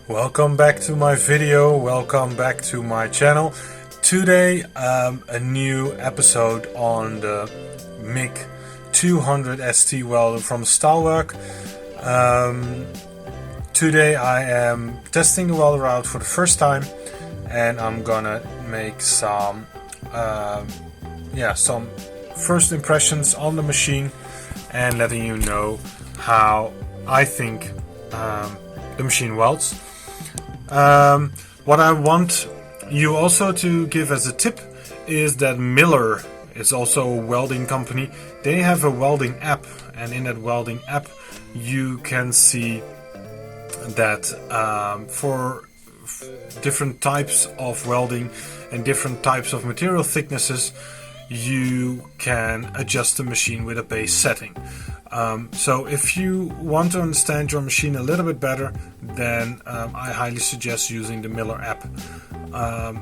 Welcome back to my video, welcome back to my channel. Today a new episode on the mig200ST welder from Stahlwerk. Today I am testing the welder out for the first time, and I'm gonna make some first impressions on the machine and letting you know how I think the machine welds. What I want you also to give as a tip is that Miller is also a welding company. They have a welding app, and in that welding app you can see that for different types of welding and different types of material thicknesses you can adjust the machine with a base setting. So if you want to understand your machine a little bit better, then I highly suggest using the Miller app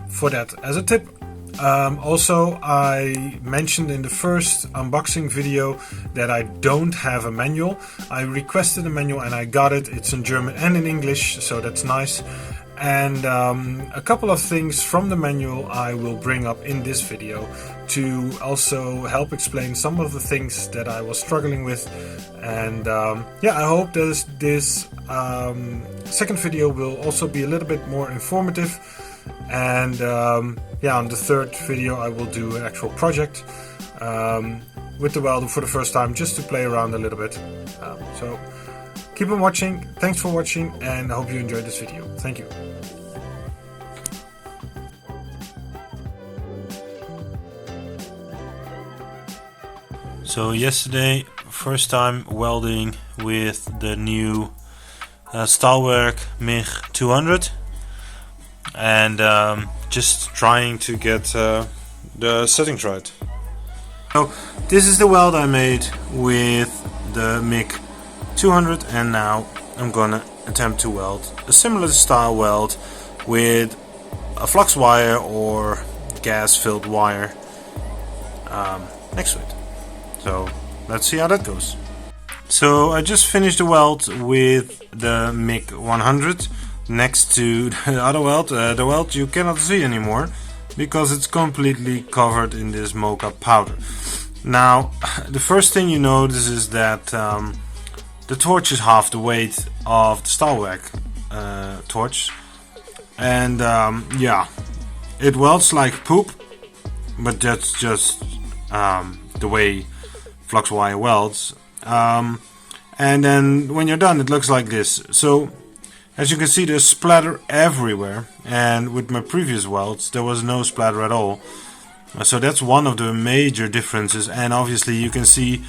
for that as a tip. Also, I mentioned in the first unboxing video that I don't have a manual. I requested a manual and I got it. It's in German and in English, so that's nice. And a couple of things from the manual I will bring up in this video to also help explain some of the things that I was struggling with. And I hope this second video will also be a little bit more informative. And on the third video I will do an actual project with the welder for the first time, just to play around a little bit. So keep on watching. Thanks for watching, and I hope you enjoyed this video. Thank you. So yesterday, first time welding with the new Stahlwerk MIG200, and just trying to get the settings right. So this is the weld I made with the MIG200, and now I'm gonna attempt to weld a similar style weld with a flux wire or gas filled wire next to it. So let's see how that goes. So I just finished the weld with the mig100 next to the other weld. The weld you cannot see anymore because it's completely covered in this mocha powder. Now the first thing you notice is that the torch is half the weight of the Stahlwerk torch, and it welds like poop, but that's just the way flux wire welds. And then when you're done, it looks like this. So as you can see, there's splatter everywhere, and with my previous welds there was no splatter at all. So that's one of the major differences. And obviously you can see,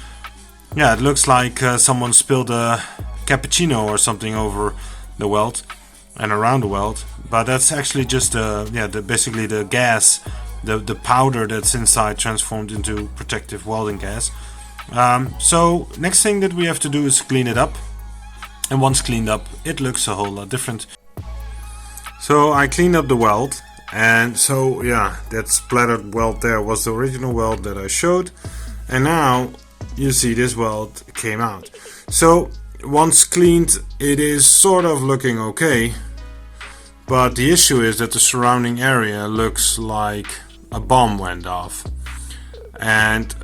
it looks like someone spilled a cappuccino or something over the weld and around the weld, but that's actually just basically the gas, the powder that's inside transformed into protective welding gas. So next thing that we have to do is clean it up, and once cleaned up it looks a whole lot different. So I cleaned up the weld, and so that splattered weld there was the original weld that I showed, and now you see this weld came out. So once cleaned, it is sort of looking okay, but the issue is that the surrounding area looks like a bomb went off. And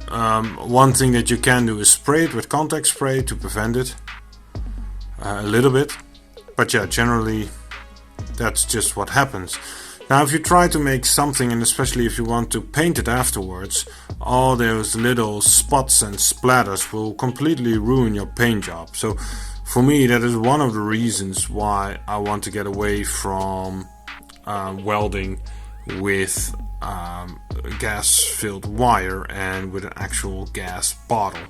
one thing that you can do is spray it with contact spray to prevent it a little bit, but generally that's just what happens. Now if you try to make something, and especially if you want to paint it afterwards, all those little spots and splatters will completely ruin your paint job. So for me, that is one of the reasons why I want to get away from welding with gas filled wire and with an actual gas bottle,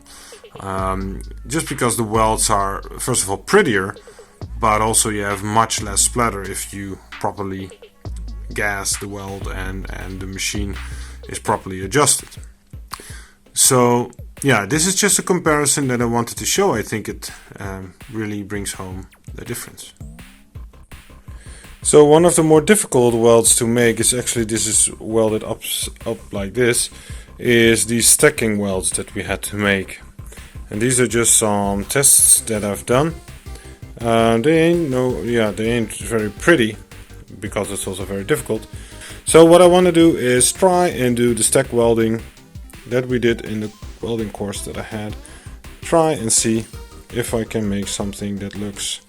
just because the welds are, first of all, prettier, but also you have much less splatter if you properly gas the weld and the machine is properly adjusted. So this is just a comparison that I wanted to show. I think it really brings home the difference. So one of the more difficult welds to make is actually, this is welded up like this, is these stacking welds that we had to make. And these are just some tests that I've done. They ain't very pretty, because it's also very difficult. So what I want to do is try and do the stack welding that we did in the welding course that I had. Try and see if I can make something that looks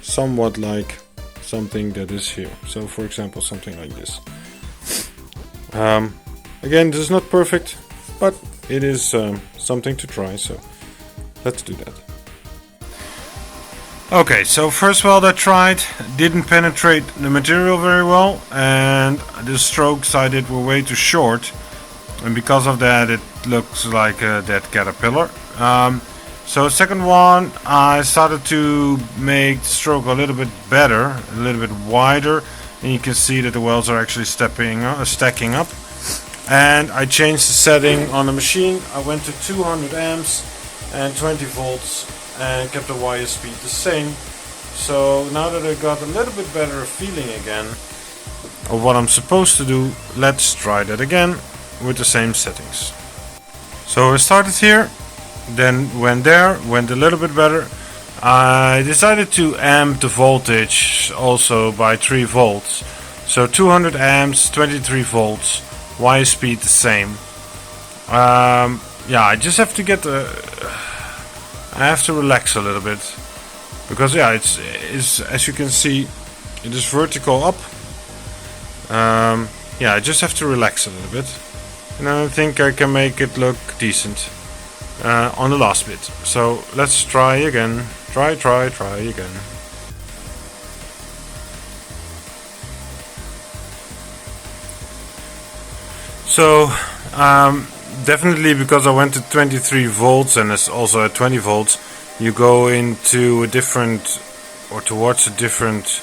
somewhat like something that is here. So for example, something like this. Again, this is not perfect, but it is something to try, so let's do that. Okay, so first weld I tried didn't penetrate the material very well, and the strokes I did were way too short, and because of that it looks like a dead caterpillar. So second one, I started to make the stroke a little bit better, a little bit wider, and you can see that the welds are actually stacking up. And I changed the setting on the machine. I went to 200 amps and 20 volts and kept the wire speed the same. So now that I got a little bit better feeling again of what I'm supposed to do, let's try that again with the same settings. So I started here, then went there, went a little bit better. I decided to amp the voltage also by 3 volts. So 200 amps, 23 volts, wire speed the same. Yeah, I just have to get I have to relax a little bit, because yeah, it's as you can see, it is vertical up. Yeah, I just have to relax a little bit, and I think I can make it look decent on the last bit. So let's try again. Try again. So definitely, because I went to 23 volts and it's also at 20 volts, you go into a different, or towards a different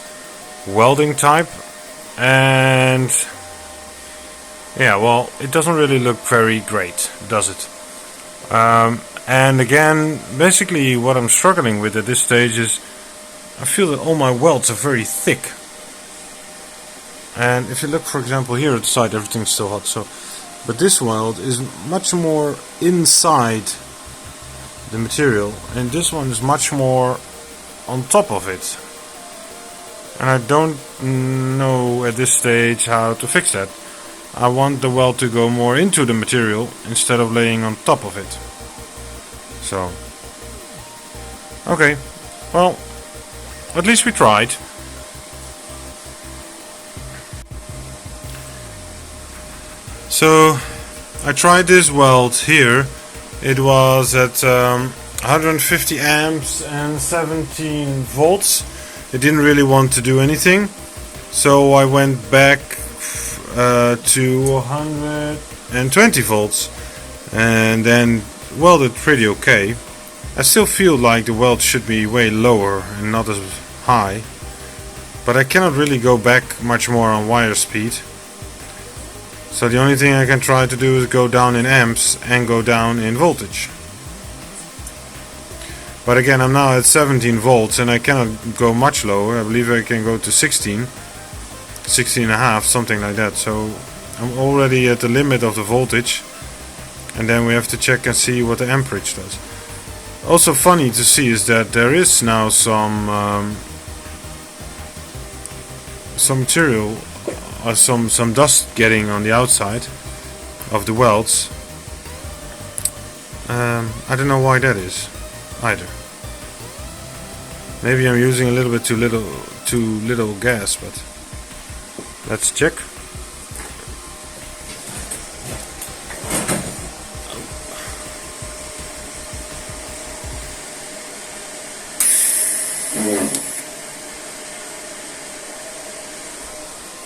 welding type, and yeah, well, it doesn't really look very great, does it? And again, basically what I'm struggling with at this stage is I feel that all my welds are very thick. And if you look, for example, here at the side, everything's still hot, so but this weld is much more inside the material, and this one is much more on top of it. And I don't know at this stage how to fix that. I want the weld to go more into the material instead of laying on top of it. So, okay, well, at least we tried. So I tried this weld here. It was at 150 amps and 17 volts. It didn't really want to do anything, so I went back to 120 volts and then welded pretty okay. I still feel like the weld should be way lower and not as high, but I cannot really go back much more on wire speed. So the only thing I can try to do is go down in amps and go down in voltage. But again, I'm now at 17 volts and I cannot go much lower. I believe I can go to 16 and a half, something like that. So I'm already at the limit of the voltage, and then we have to check and see what the amperage does. Also funny to see is that there is now some material, some dust getting on the outside of the welds. I don't know why that is either. Maybe I'm using a little bit too little gas, but let's check.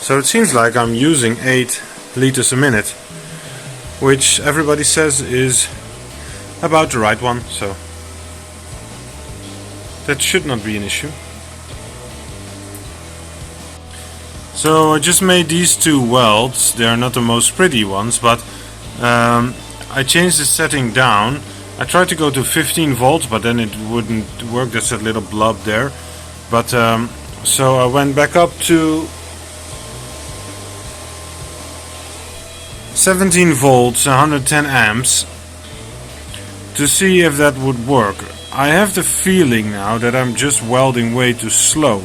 So it seems like I'm using 8 liters a minute, which everybody says is about the right one, so that should not be an issue. So I just made these 2 welds. They are not the most pretty ones, but I changed the setting down. I tried to go to 15 volts, but then it wouldn't work. There's a little blob there. But so I went back up to 17 volts, 110 amps, to see if that would work. I have the feeling now that I'm just welding way too slow.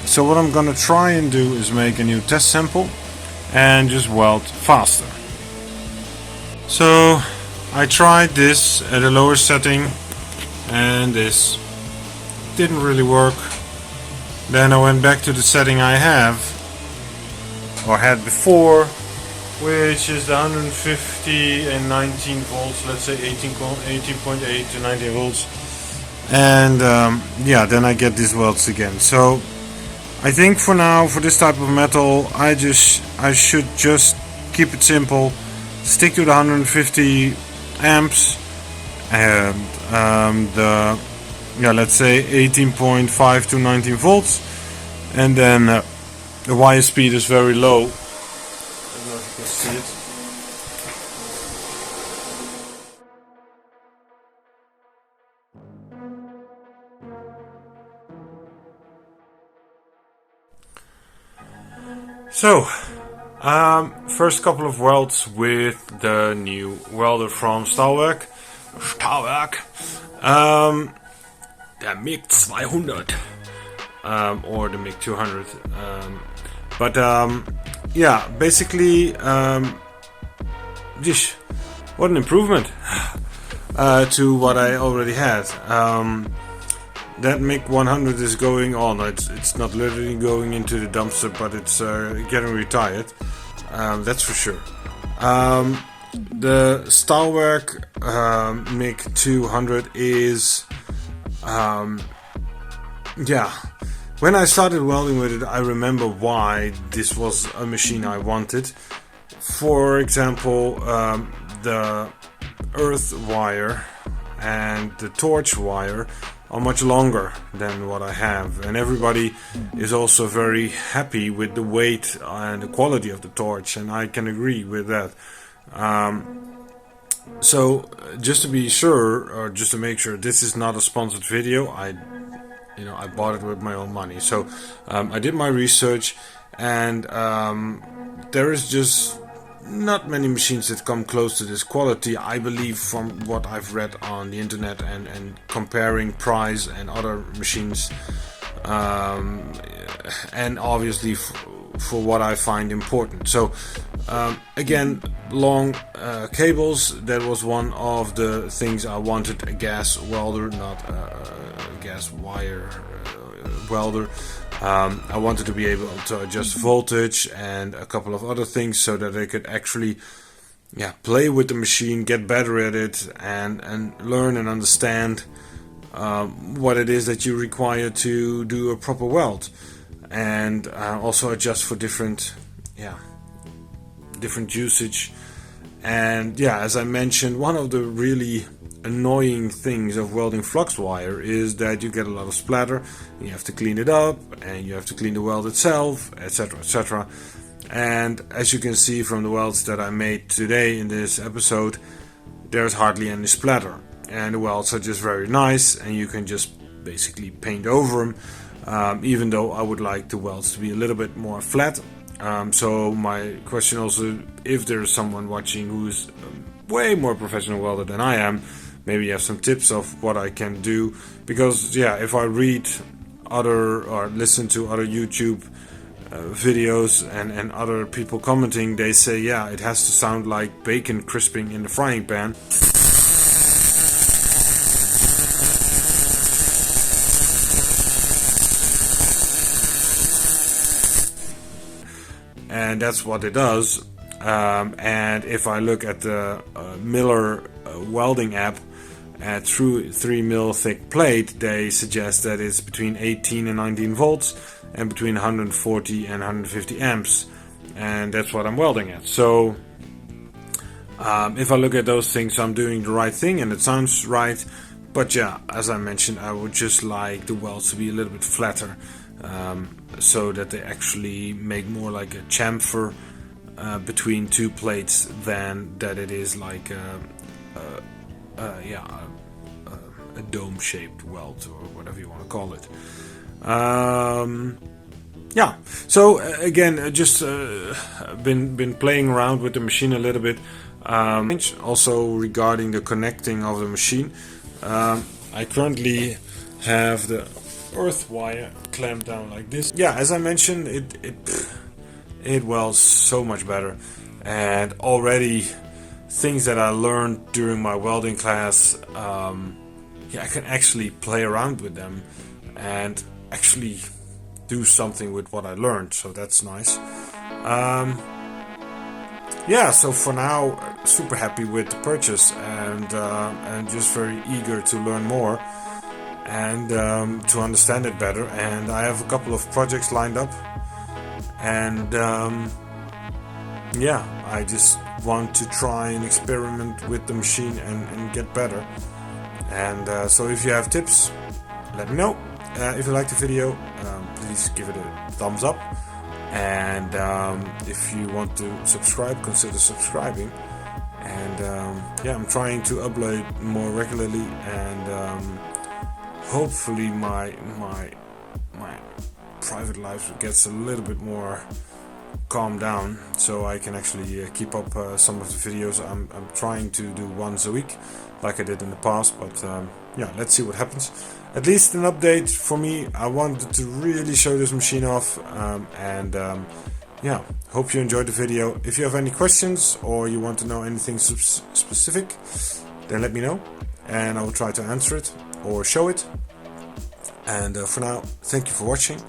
So what I'm gonna try and do is make a new test sample and just weld faster. So I tried this at a lower setting and this didn't really work. Then I went back to the setting I have or had before, which is the 150 and 19 volts, let's say 18.8 to 19 volts. And yeah, then I get these welds again. So I think for now, for this type of metal, I should just keep it simple, stick to the 150 amps and let's say 18.5 to 19 volts, and then the wire speed is very low. I don't know if you can see it. So, first couple of welds with the new welder from Stahlwerk. Der mig200 or the mig200. Yeah, basically, what an improvement to what I already had. That mig100 is going on. It's not literally going into the dumpster, but it's getting retired. That's for sure. The Stahlwerk mig200 is, yeah. When I started welding with it, I remember why this was a machine I wanted. For example, the earth wire and the torch wire are much longer than what I have, and everybody is also very happy with the weight and the quality of the torch, and I can agree with that. So just to be sure, or just to make sure, this is not a sponsored video. I bought it with my own money. So I did my research, and there is just not many machines that come close to this quality, I believe, from what I've read on the internet and comparing price and other machines, and obviously for what I find important. So again, long cables, that was one of the things I wanted. A gas welder, not a gas wire welder. I wanted to be able to adjust voltage and a couple of other things so that I could actually play with the machine, get better at it, and learn and understand what it is that you require to do a proper weld, and also adjust for different usage. And as I mentioned, one of the really annoying things of welding flux wire is that you get a lot of splatter. You have to clean it up, and you have to clean the weld itself, etc., etc. And as you can see from the welds that I made today in this episode, there's hardly any splatter, and the welds are just very nice, and you can just basically paint over them, even though I would like the welds to be a little bit more flat. So my question also, if there's someone watching who's way more professional welder than I am, maybe you have some tips of what I can do, because if I read other or listen to other YouTube videos and other people commenting, they say it has to sound like bacon crisping in the frying pan. And that's what it does. And if I look at the Miller welding app, at through 3mm thick plate, they suggest that it's between 18 and 19 volts and between 140 and 150 amps, and that's what I'm welding at. So if I look at those things, I'm doing the right thing and it sounds right. But as I mentioned, I would just like the welds to be a little bit flatter, so that they actually make more like a chamfer between two plates than that it is like a dome-shaped weld, or whatever you want to call it. So again, just been playing around with the machine a little bit. Also regarding the connecting of the machine, I currently have the earth wire clamped down like this. Yeah, as I mentioned, it welds so much better, and already things that I learned during my welding class, yeah, I can actually play around with them and actually do something with what I learned, so that's nice. Yeah, so for now, super happy with the purchase, and just very eager to learn more and to understand it better. And I have a couple of projects lined up, and yeah, I just want to try and experiment with the machine and get better. And so if you have tips, let me know. If you like the video, please give it a thumbs up. And if you want to subscribe, consider subscribing. And yeah, I'm trying to upload more regularly, and hopefully my private life gets a little bit more calmed down, so I can actually keep up some of the videos. I'm trying to do once a week like I did in the past, but yeah, let's see what happens. At least an update for me. I wanted to really show this machine off, and yeah, hope you enjoyed the video. If you have any questions or you want to know anything specific, then let me know and I will try to answer it or show it. And for now, thank you for watching.